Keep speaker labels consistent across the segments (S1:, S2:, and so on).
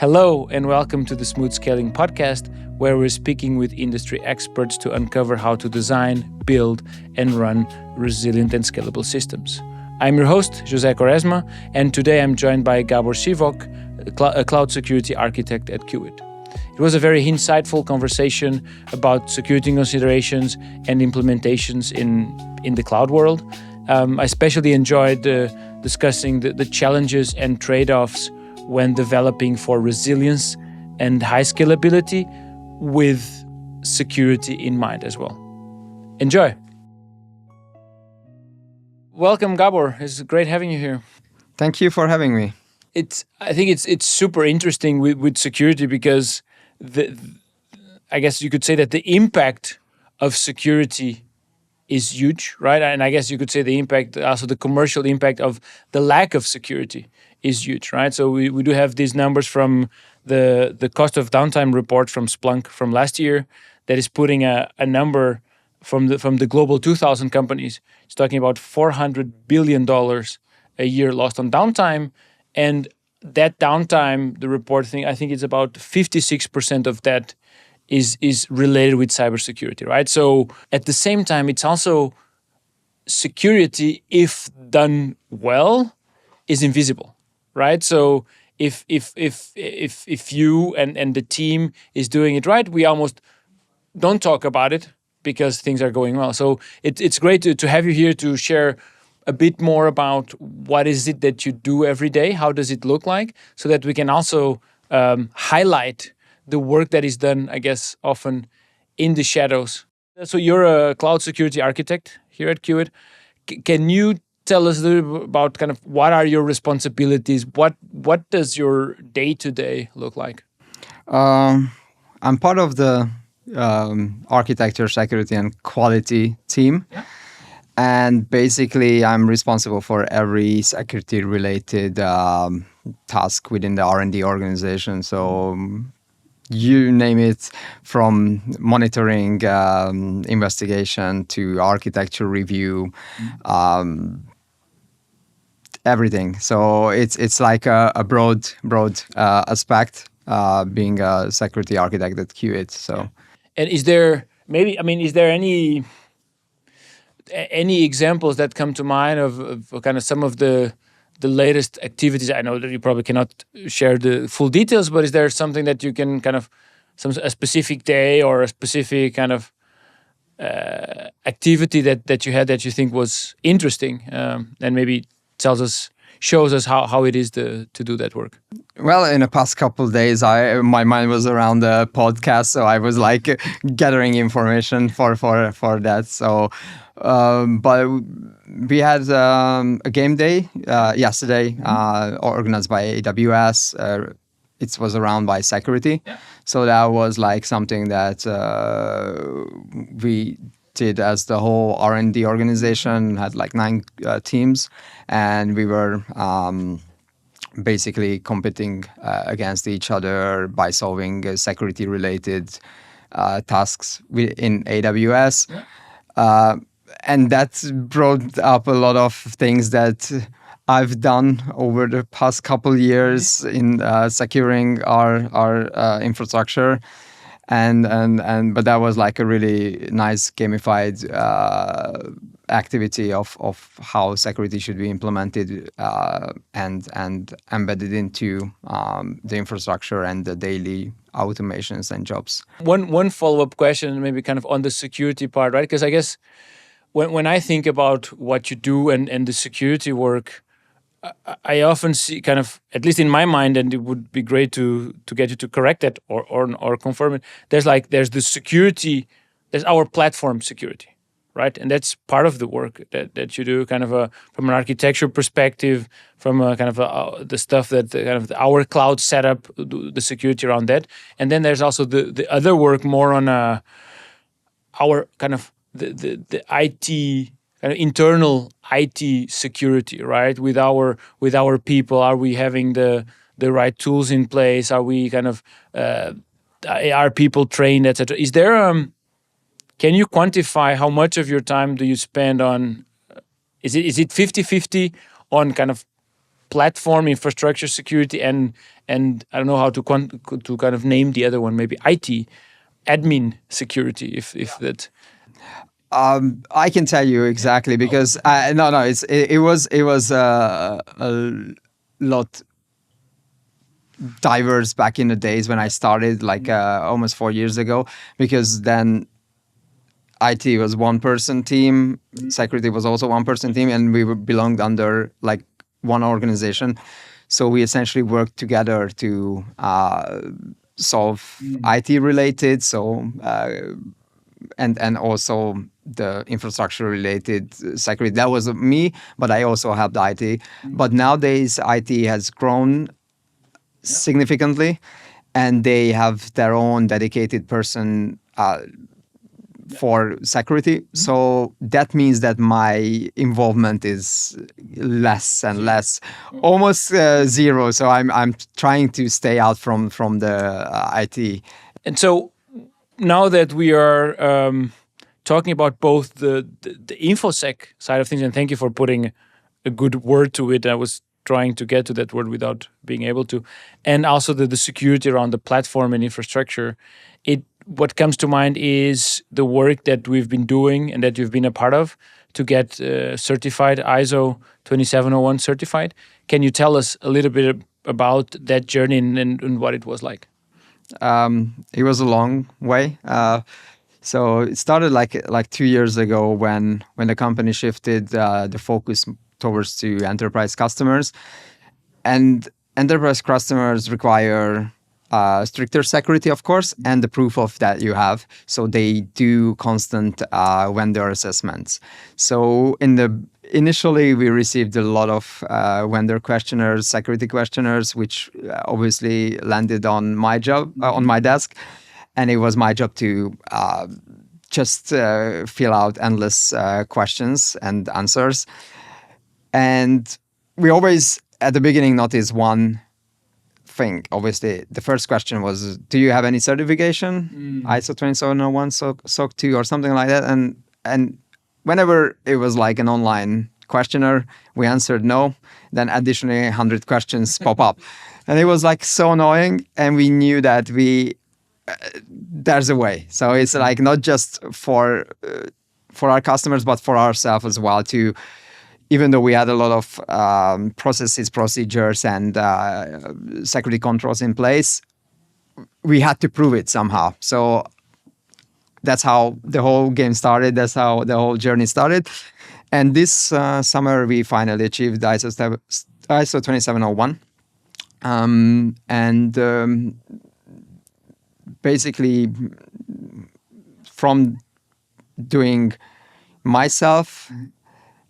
S1: Hello and welcome to the Smooth Scaling podcast, where we're speaking with industry experts to uncover how to design, build, and run resilient and scalable systems. I'm your host, José Quaresma, and today I'm joined by Gabor Sivók, a cloud security architect at Qt. It was a very insightful conversation about security considerations and implementations in the cloud world. I especially enjoyed discussing the challenges and trade-offs when developing for resilience and high scalability with security in mind as well. Enjoy. Welcome, Gabor. It's great having you here.
S2: Thank you for having me.
S1: I think it's super interesting with security because I guess you could say that the impact of security is huge, right? And I guess you could say the impact, also the commercial impact of the lack of security is huge, right? So we do have these numbers from the cost of downtime report from Splunk from last year that is putting a number from the global 2,000 companies. It's talking about $400 billion a year lost on downtime. And that downtime, the report thing, I think it's about 56% of that is related with cybersecurity, right? So at the same time, it's also security, if done well, is invisible, right? So if you and the team is doing it right, we almost don't talk about it because things are going well. So it's great to have you here to share a bit more about what is it that you do every day, how does it look like, so that we can also highlight the work that is done, I guess, often in the shadows. So you're a cloud security architect here at Qt. Can you tell us a little bit about kind of what are your responsibilities? What does your day-to-day look like?
S2: I'm part of the architecture, security, and quality team.
S1: Yeah.
S2: And basically, I'm responsible for every security-related task within the R&D organization. So you name it, from monitoring, investigation to architecture review, everything. So it's like a broad aspect, being a security architect at Qt. So,
S1: and is there any examples that come to mind of kind of some of the latest activities? I know that you probably cannot share the full details, but is there something that you can kind of, a specific day or a specific kind of activity that you had that you think was interesting, and maybe shows us how it is to do that work?
S2: Well, in the past couple of days, my mind was around the podcast, so I was like gathering information for that. So, but we had a game day yesterday, organized by AWS. It was around by security, so that was like something that we did as the whole R&D organization. Had like 9 teams, and we were basically competing against each other by solving security-related tasks in AWS. And that brought up a lot of things that I've done over the past couple of years in securing our infrastructure. But that was like a really nice gamified activity of how security should be implemented and embedded into the infrastructure and the daily automations and jobs.
S1: One follow-up question, maybe kind of on the security part, right? Because I guess when I think about what you do and the security work, I often see kind of, at least in my mind, and it would be great to get you to correct that or confirm it. There's the security, there's our platform security, right? And that's part of the work that you do, kind of from an architecture perspective, from a kind of the stuff that kind of our cloud setup, the security around that. And then there's also the other work more on our kind of the IT, kind of internal IT security, right? With our people, are we having the right tools in place? Are we kind of are people trained, etc.? Is there can you quantify how much of your time do you spend on? Is it 50-50 on kind of platform infrastructure security and I don't know how to kind of name the other one, maybe IT admin security, if that.
S2: I can tell you exactly because it was a lot diverse back in the days when I started, like almost 4 years ago, because then IT was one person team, security was also one person team, and we belonged under like one organization. So we essentially worked together to solve IT related, and also the infrastructure related security. That was me, but I also helped IT. But nowadays, IT has grown significantly, and they have their own dedicated person for security. So that means that my involvement is less and less, almost zero. So I'm trying to stay out from the IT.
S1: And so now that we are talking about both the infosec side of things, and thank you for putting a good word to it. I was trying to get to that word without being able to, and also the security around the platform and infrastructure. What comes to mind is the work that we've been doing and that you've been a part of to get certified, ISO 27001 certified. Can you tell us a little bit about that journey and what it was like?
S2: It was a long way. So it started like 2 years ago when the company shifted the focus towards to enterprise customers, and enterprise customers require stricter security, of course, and the proof of that you have. So they do constant vendor assessments. So initially we received a lot of vendor questionnaires, security questionnaires, which obviously landed on my desk, and it was my job to just fill out endless questions and answers. And we always at the beginning noticed one thing. Obviously, the first question was, do you have any certification? ISO 27001, SOC 2 or something like that. And whenever it was like an online questionnaire, we answered no. Then additionally 100 questions pop up. And it was like so annoying. And we knew that there's a way. So it's like not just for our customers, but for ourselves as well, to even though we had a lot of processes, procedures, and security controls in place, we had to prove it somehow. So that's how the whole game started. That's how the whole journey started. And this summer, we finally achieved ISO 27001. Basically, from doing myself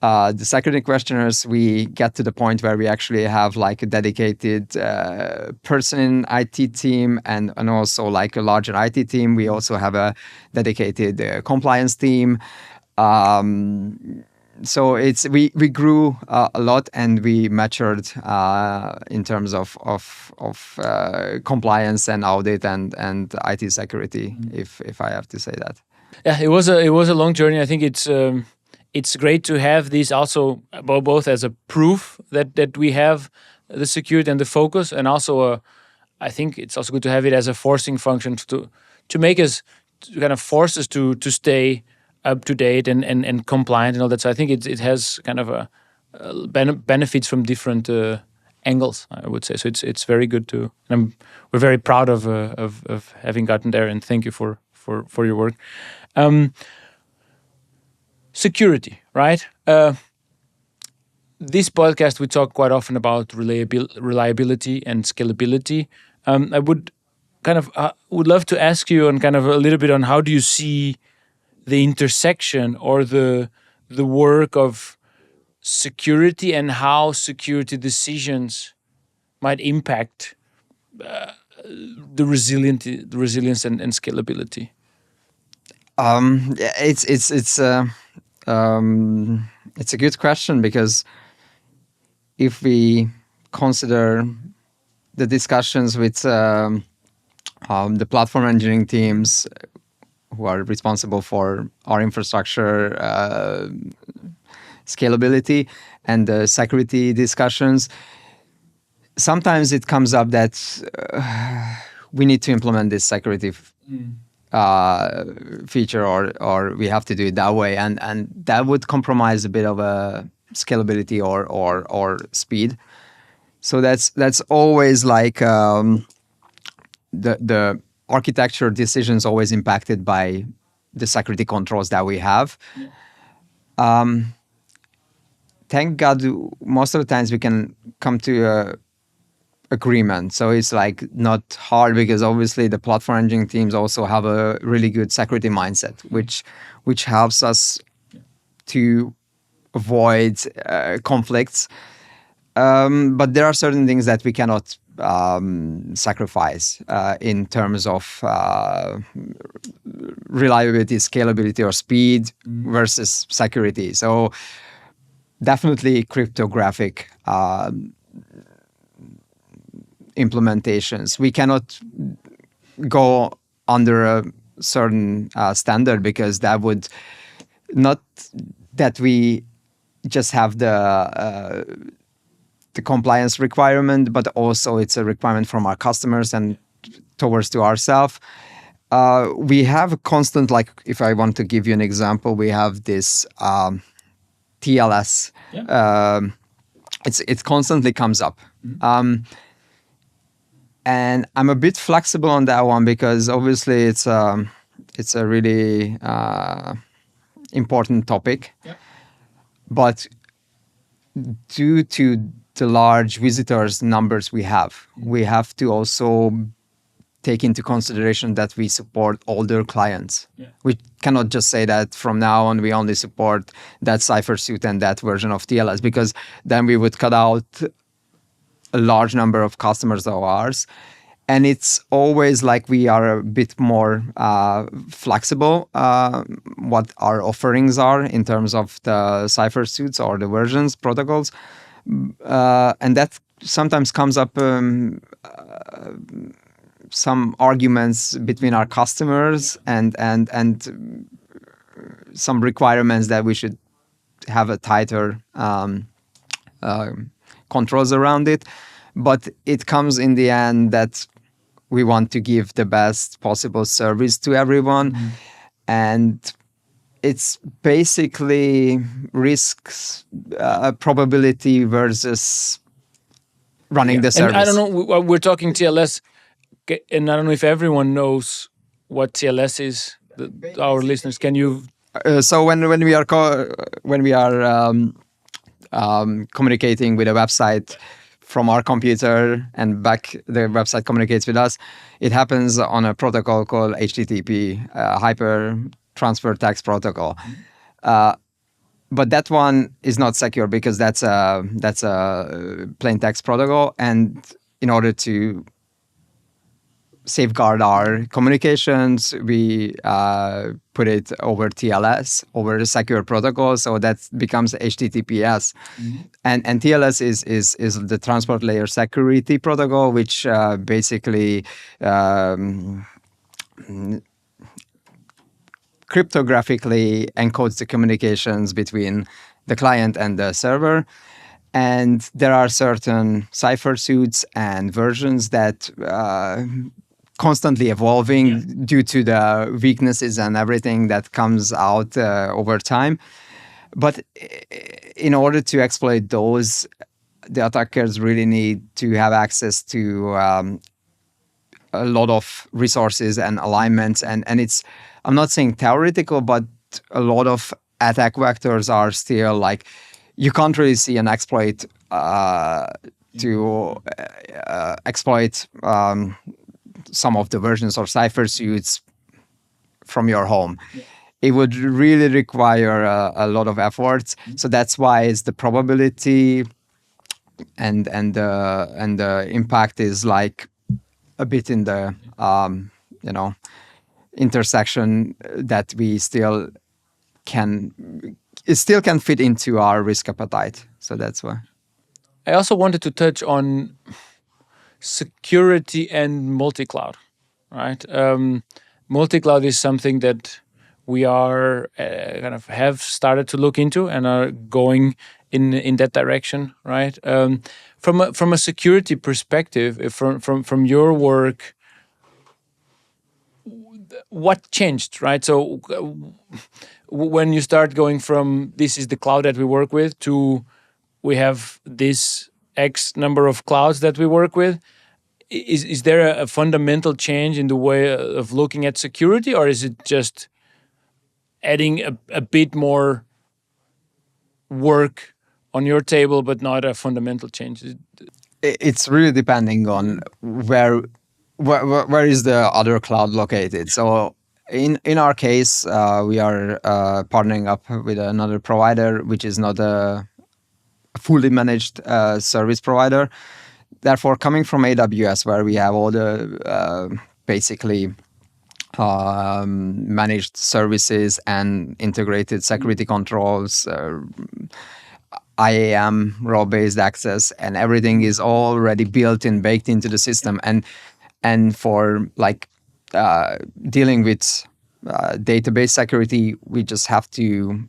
S2: the security questionnaires, we get to the point where we actually have like a dedicated person in IT team and also like a larger IT team. We also have a dedicated compliance team. So we grew a lot, and we matured in terms of compliance and audit and IT security, if I have to say that.
S1: Yeah, it was a long journey. I think it's great to have these also both as a proof that we have the security and the focus, and also I think it's also good to have it as a forcing function to make us, to kind of force us to stay up to date and compliant and all that. So I think it has kind of a benefits from different angles, I would say. So it's very good to, and we're very proud of having gotten there, and thank you for your work. Security, right? This podcast, we talk quite often about reliability and scalability. I would would love to ask you on kind of a little bit on how do you see the intersection or the work of security and how security decisions might impact the resilience and scalability.
S2: It's a good question, because if we consider the discussions with the platform engineering teams who are responsible for our infrastructure scalability and the security discussions, sometimes it comes up that we need to implement this security feature, or we have to do it that way, and that would compromise a bit of a scalability or speed. So that's always like the architecture decisions always impacted by the security controls that we have. Thank God, most of the times we can come to a agreement. So it's like not hard, because obviously the platform engineering teams also have a really good security mindset, which helps us to avoid conflicts. But there are certain things that we cannot sacrifice in terms of reliability, scalability, or speed versus security. So definitely cryptographic implementations. We cannot go under a certain standard, because that would not that we just have the compliance requirement, but also it's a requirement from our customers and towards to ourselves. We have a constant, like if I want to give you an example, we have this TLS.
S1: Yeah.
S2: It constantly comes up. And I'm a bit flexible on that one, because obviously it's a really important topic.
S1: Yeah.
S2: But due to the large visitors numbers we have to also take into consideration that we support older clients.
S1: Yeah.
S2: We cannot just say that from now on we only support that cipher suite and that version of TLS, because then we would cut out a large number of customers of ours. And it's always like we are a bit more flexible what our offerings are in terms of the cipher suites or the versions, protocols. And that sometimes comes up some arguments between our customers and some requirements that we should have a tighter controls around it. But it comes in the end that we want to give the best possible service to everyone. And it's basically risks, probability versus running the service.
S1: And I don't know, we're talking TLS, and I don't know if everyone knows what TLS is. Our listeners, can you?
S2: So when we are communicating with a website from our computer and back the website communicates with us, it happens on a protocol called HTTP, Hyper Transfer Text Protocol. But that one is not secure, because that's a plain text protocol, and in order to safeguard our communications, we put it over TLS, over a secure protocol, so that becomes HTTPS. And TLS is the transport layer security protocol, which basically cryptographically encodes the communications between the client and the server. And there are certain cipher suites and versions that constantly evolving due to the weaknesses and everything that comes out over time. But in order to exploit those, the attackers really need to have access to a lot of resources and alignments. And it's, I'm not saying theoretical, but a lot of attack vectors are still like, you can't really see an exploit to exploit some of the versions or cipher suites from your home. Yeah. It would really require a lot of efforts. So that's why it's the probability and the impact is like a bit in the intersection that we still can fit into our risk appetite. So that's why.
S1: I also wanted to touch on security and multi-cloud, right? Multi-cloud is something that we are kind of have started to look into and are going in that direction, right? from a security perspective, from your work, what changed, right? So when you start going from this is the cloud that we work with to we have this X number of clouds that we work with, is there a fundamental change in the way of looking at security, or is it just adding a bit more work on your table, but not a fundamental change?
S2: It's really depending on where is the other cloud located. So in our case, we are partnering up with another provider, which is not a fully managed service provider. Therefore, coming from AWS, where we have all the basically managed services and integrated security controls, IAM, role-based access, and everything is already built in, baked into the system. And for like dealing with database security, we just have to,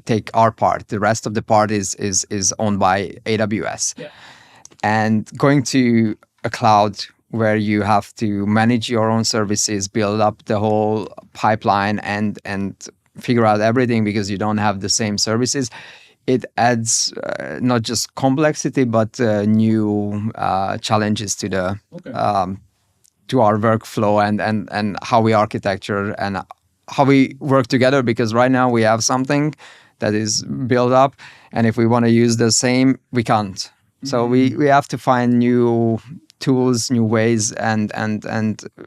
S2: take our part. The rest of the part is owned by AWS.
S1: Yeah.
S2: And going to a cloud where you have to manage your own services, build up the whole pipeline, and figure out everything because you don't have the same services, it adds not just complexity but new challenges to the to our workflow and how we architecture and how we work together. Because right now we have something that is built up, and if we want to use the same, we can't. So we have to find new tools, new ways, and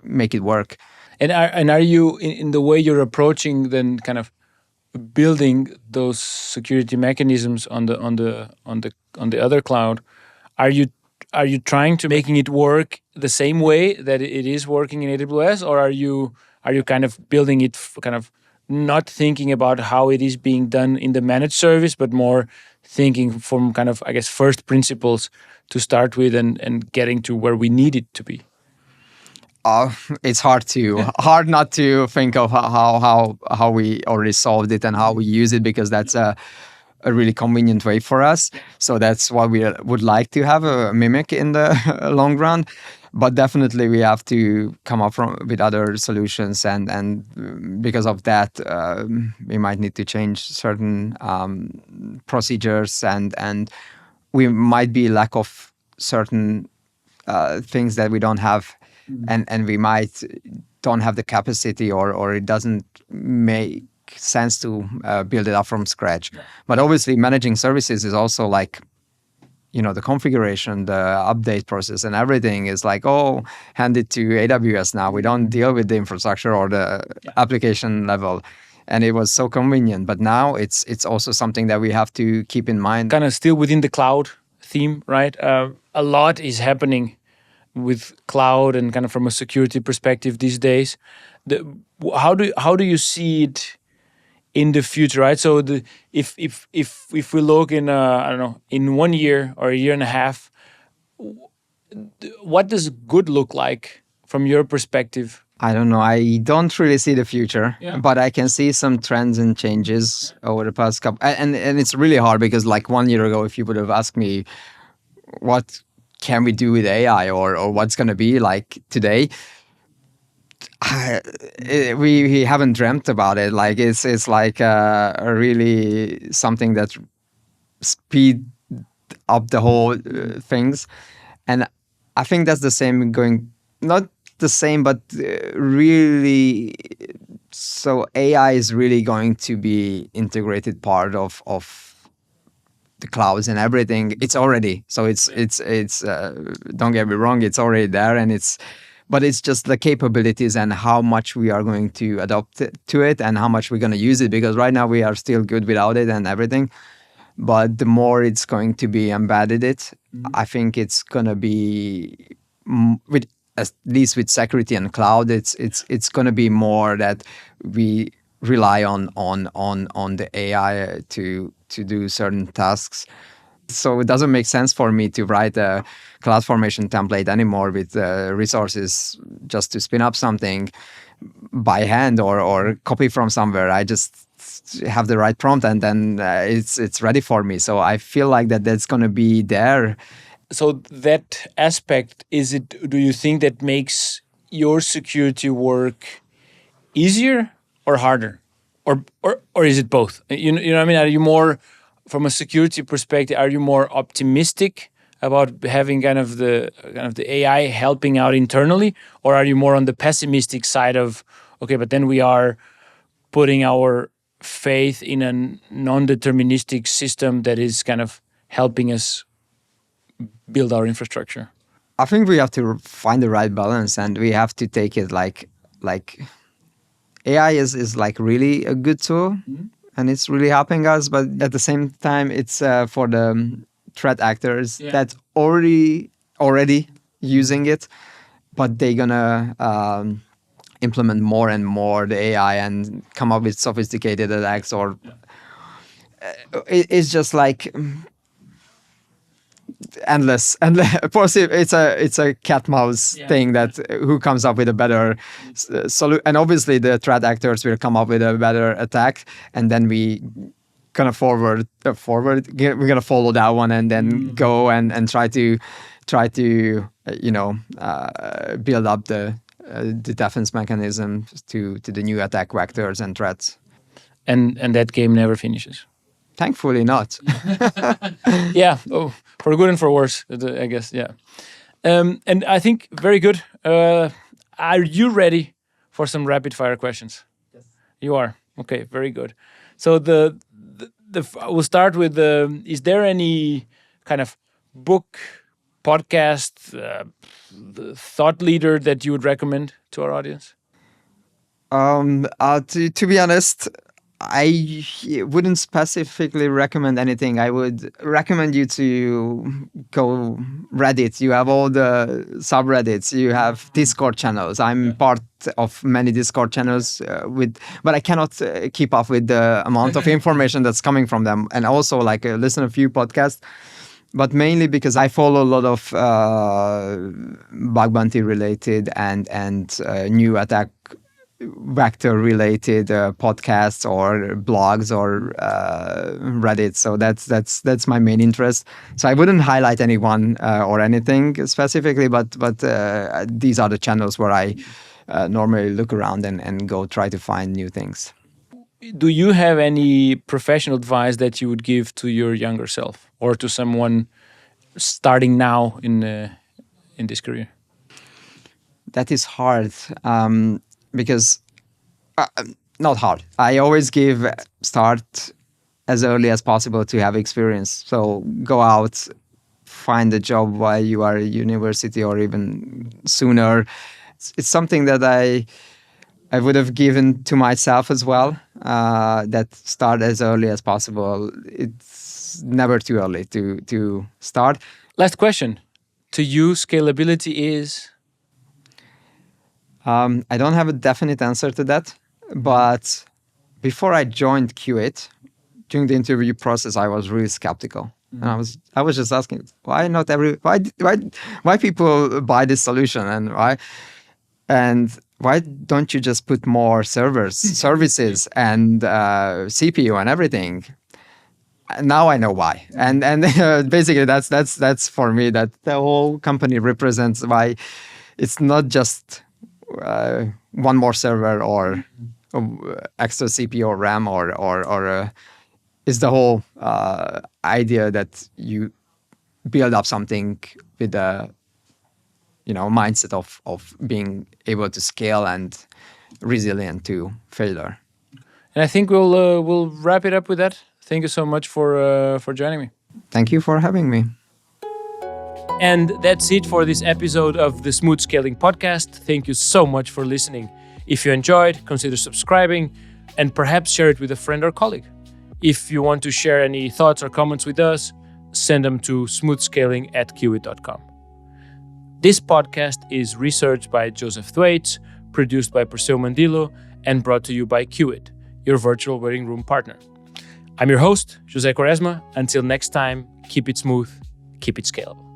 S2: make it work.
S1: And are you in the way you're approaching then kind of building those security mechanisms on the other cloud? Are you trying to making it work the same way that it is working in AWS, or are you kind of building it kind of not thinking about how it is being done in the managed service, but more thinking from kind of, I guess, first principles to start with and getting to where we need it to be?
S2: It's hard not to think of how we already solved it and how we use it, because that's a really convenient way for us. So that's what we would like to have a mimic in the long run. But definitely we have to come up with other solutions, and because of that, we might need to change certain procedures, and we might be lack of certain things that we don't have, and we might don't have the capacity, or it doesn't make sense to build it up from scratch. But obviously managing services is also like, the configuration, the update process and everything is like, hand it to AWS now. We don't deal with the infrastructure or the application level. And it was so convenient. But now it's also something that we have to keep in mind.
S1: Kind of still within the cloud theme, right? A lot is happening with cloud and kind of from a security perspective these days. How do you see it in the future, right? So if we look in I don't know, in 1 year or a year and a half, what does good look like from your perspective?
S2: I don't know. I don't really see the future, but I can see some trends and changes over the past couple. And it's really hard because like 1 year ago, if you would have asked me what can we do with AI or what's going to be like today, we haven't dreamt about it. Like it's like a really something that speed up the whole things, and I think that's the same going. Not the same, but really. So AI is really going to be integrated part of the clouds and everything. It's already so. It's don't get me wrong. It's already there, and but it's just the capabilities and how much we are going to adopt to it and how much we're going to use it, because right now we are still good without it and everything. But the more it's going to be embedded I think it's going to be with at least with security and cloud, it's going to be more that we rely on the AI to do certain tasks. So it doesn't make sense for me to write a CloudFormation template anymore with resources just to spin up something by hand or copy from somewhere. I just have the right prompt, and then it's ready for me. So I feel like that's going to be there.
S1: So that aspect, do you think that makes your security work easier or harder? Or is it both? You know what I mean? Are you more, from a security perspective, are you more optimistic about having kind of the AI helping out internally, or are you more on the pessimistic side of, okay, but then we are putting our faith in a non-deterministic system that is kind of helping us build our infrastructure?
S2: I think we have to find the right balance, and we have to take it like AI is like really a good tool, and it's really helping us. But at the same time, it's for the threat actors that already using it, but they're gonna implement more and more the AI and come up with sophisticated attacks. Or it's just like endless. Of course, it's a cat mouse thing, that who comes up with a better solution. And obviously the threat actors will come up with a better attack, and then we gonna forward we're gonna follow that one, and then go and try to build up the defense mechanism to the new attack vectors and threats.
S1: And that game never finishes.
S2: Thankfully not.
S1: Yeah, for good and for worse, I guess. Yeah, and I think very good. Are you ready for some rapid fire questions? Yes, you are. Okay, very good. So we'll start with is there any kind of book, podcast, the thought leader that you would recommend to our audience?
S2: To be honest, I wouldn't specifically recommend anything. I would recommend you to go Reddit. You have all the subreddits. You have Discord channels. I'm part of many Discord channels but I cannot keep up with the amount of information that's coming from them. And also listen to a few podcasts, but mainly because I follow a lot of bug bounty related and new attack vector related podcasts or blogs or Reddit. So that's my main interest. So I wouldn't highlight anyone or anything specifically, but these are the channels where I normally look around and go try to find new things.
S1: Do you have any professional advice that you would give to your younger self, or to someone starting now in this career?
S2: That is hard. Because not hard. I always start as early as possible to have experience. So go out, find a job while you are at university or even sooner. It's something that I would have given to myself as well, that start as early as possible. It's never too early to start.
S1: Last question. To you, scalability is?
S2: I don't have a definite answer to that, but before I joined Qt, during the interview process, I was really skeptical, and I was just asking, why people buy this solution, and why don't you just put more services, and CPU and everything? Now I know why, and basically that's for me, that the whole company represents why it's not just one more server or extra CPU or RAM or is the whole idea that you build up something with a mindset of being able to scale and resilient to failure.
S1: And I think we'll wrap it up with that. Thank you so much for joining me.
S2: Thank you for having me.
S1: And that's it for this episode of the Smooth Scaling Podcast. Thank you so much for listening. If you enjoyed, consider subscribing and perhaps share it with a friend or colleague. If you want to share any thoughts or comments with us, send them to smoothscaling@qit.com. This podcast is researched by Joseph Thwaites, produced by Perseo Mandilo, and brought to you by Qit, your virtual waiting room partner. I'm your host, José Quaresma. Until next time, keep it smooth, keep it scalable.